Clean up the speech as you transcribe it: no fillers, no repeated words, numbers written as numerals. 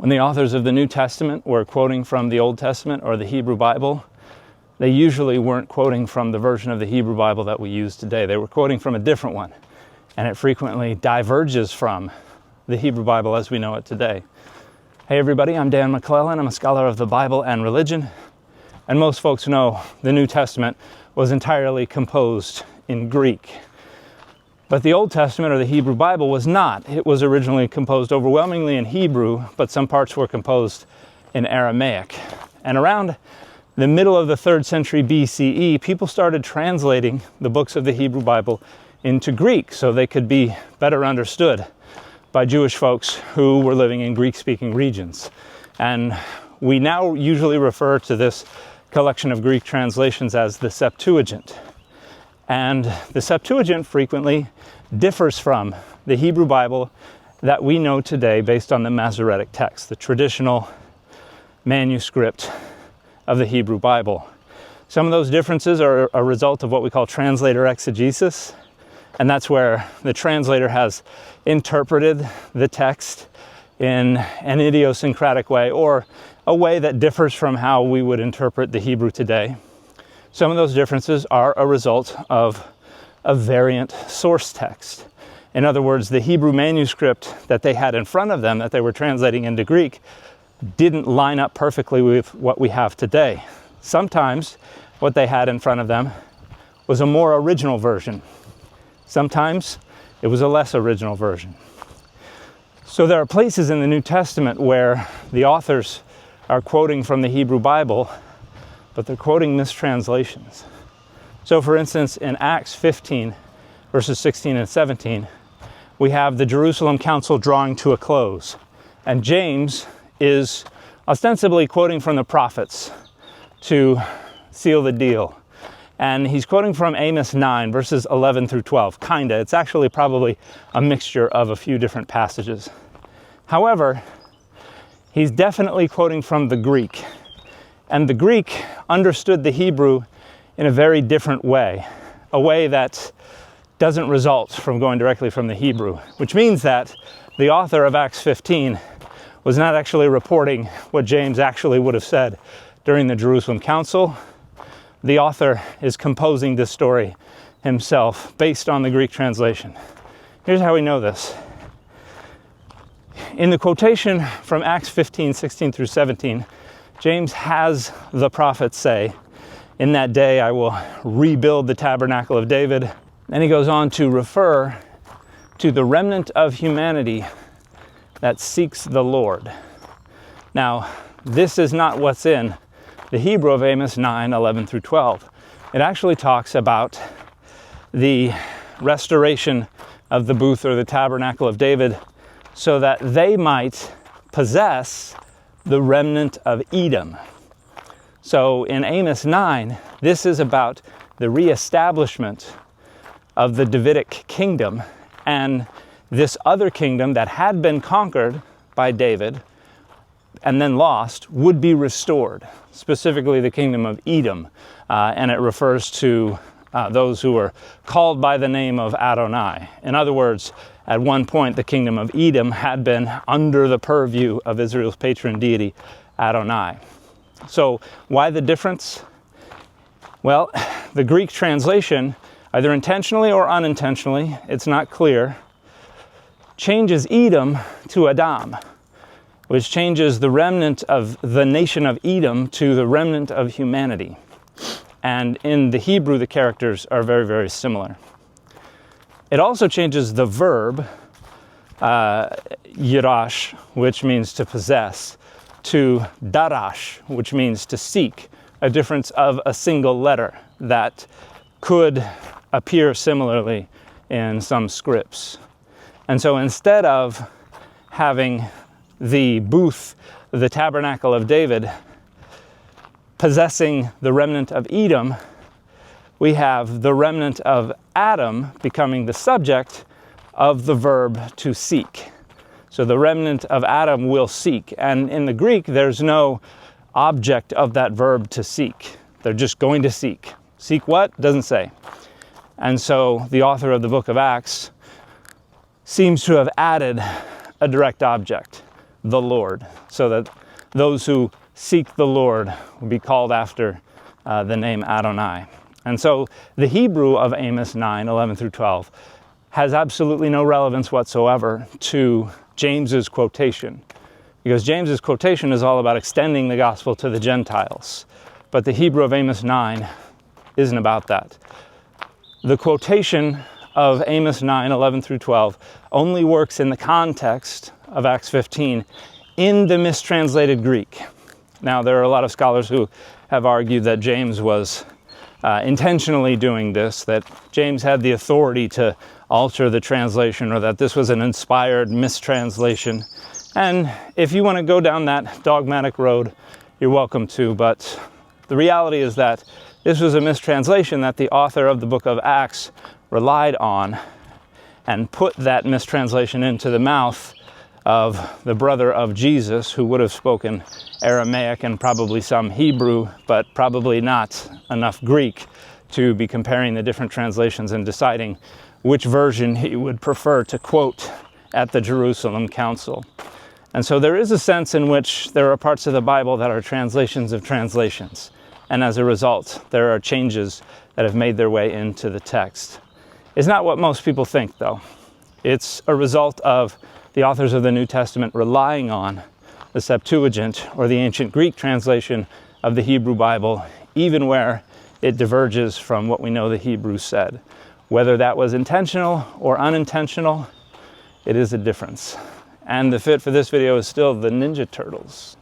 When the authors of the New Testament were quoting from the Old Testament or the Hebrew Bible, they usually weren't quoting from the version of the Hebrew Bible that we use today. They were quoting from a different one, and it frequently diverges from the Hebrew Bible as we know it today. Hey everybody, I'm Dan McClellan. I'm a scholar of the Bible and religion, and most folks know the New Testament was entirely composed in Greek. But the Old Testament, or the Hebrew Bible, was not. It was originally composed overwhelmingly in Hebrew, but some parts were composed in Aramaic. And around the middle of the 3rd century BCE, people started translating the books of the Hebrew Bible into Greek so they could be better understood by Jewish folks who were living in Greek-speaking regions. And we now usually refer to this collection of Greek translations as the Septuagint. And the Septuagint frequently differs from the Hebrew Bible that we know today based on the Masoretic text, the traditional manuscript of the Hebrew Bible. Some of those differences are a result of what we call translator exegesis, and that's where the translator has interpreted the text in an idiosyncratic way, or a way that differs from how we would interpret the Hebrew today. Some of those differences are a result of a variant source text. In other words, the Hebrew manuscript that they had in front of them that they were translating into Greek didn't line up perfectly with what we have today. Sometimes what they had in front of them was a more original version. Sometimes it was a less original version. So there are places in the New Testament where the authors are quoting from the Hebrew Bible, but they're quoting mistranslations. So for instance, in Acts 15, verses 16 and 17, we have the Jerusalem Council drawing to a close. And James is ostensibly quoting from the prophets to seal the deal. And he's quoting from Amos 9, verses 11 through 12. Kinda. It's actually probably a mixture of a few different passages. However, he's definitely quoting from the Greek. And the Greek understood the Hebrew in a very different way, a way that doesn't result from going directly from the Hebrew, which means that the author of Acts 15 was not actually reporting what James actually would have said during the Jerusalem Council. The author is composing this story himself based on the Greek translation. Here's how we know this. In the quotation from Acts 15, 16 through 17, James has the prophets say, "In that day I will rebuild the tabernacle of David." Then he goes on to refer to the remnant of humanity that seeks the Lord. Now, this is not what's in the Hebrew of Amos 9, 11 through 12. It actually talks about the restoration of the booth or the tabernacle of David so that they might possess the remnant of Edom. So in Amos 9, this is about the reestablishment of the Davidic kingdom, and this other kingdom that had been conquered by David and then lost would be restored, specifically the kingdom of Edom, and it refers to those who were called by the name of Adonai. In other words, at one point the kingdom of Edom had been under the purview of Israel's patron deity, Adonai. So why the difference? Well, the Greek translation, either intentionally or unintentionally, it's not clear, changes Edom to Adam, which changes the remnant of the nation of Edom to the remnant of humanity. And in the Hebrew, the characters are very, very similar. It also changes the verb, yirash, which means to possess, to darash, which means to seek, a difference of a single letter that could appear similarly in some scripts. And so instead of having the booth, the tabernacle of David, possessing the remnant of Edom, we have the remnant of Adam becoming the subject of the verb to seek. So the remnant of Adam will seek. And in the Greek, there's no object of that verb to seek. They're just going to seek. Seek what? Doesn't say. And so the author of the book of Acts seems to have added a direct object. the Lord, so that those who seek the Lord will be called after the name Adonai. And so the Hebrew of Amos 9, 11 through 12 has absolutely no relevance whatsoever to James's quotation, because James's quotation is all about extending the gospel to the Gentiles. But the Hebrew of Amos 9 isn't about that. The quotation of Amos 9, 11 through 12 only works in the context of Acts 15 in the mistranslated Greek. Now, there are a lot of scholars who have argued that James was intentionally doing this, that James had the authority to alter the translation, or that this was an inspired mistranslation. And if you want to go down that dogmatic road, you're welcome to, but the reality is that this was a mistranslation that the author of the book of Acts relied on and put that mistranslation into the mouth of the brother of Jesus, who would have spoken Aramaic and probably some Hebrew, but probably not enough Greek to be comparing the different translations and deciding which version he would prefer to quote at the Jerusalem Council. And so there is a sense in which there are parts of the Bible that are translations of translations. And as a result, there are changes that have made their way into the text. It's not what most people think, though. It's a result of the authors of the New Testament relying on the Septuagint, or the ancient Greek translation of the Hebrew Bible, even where it diverges from what we know the Hebrew said. Whether that was intentional or unintentional, it is a difference. And the fit for this video is still the Ninja Turtles.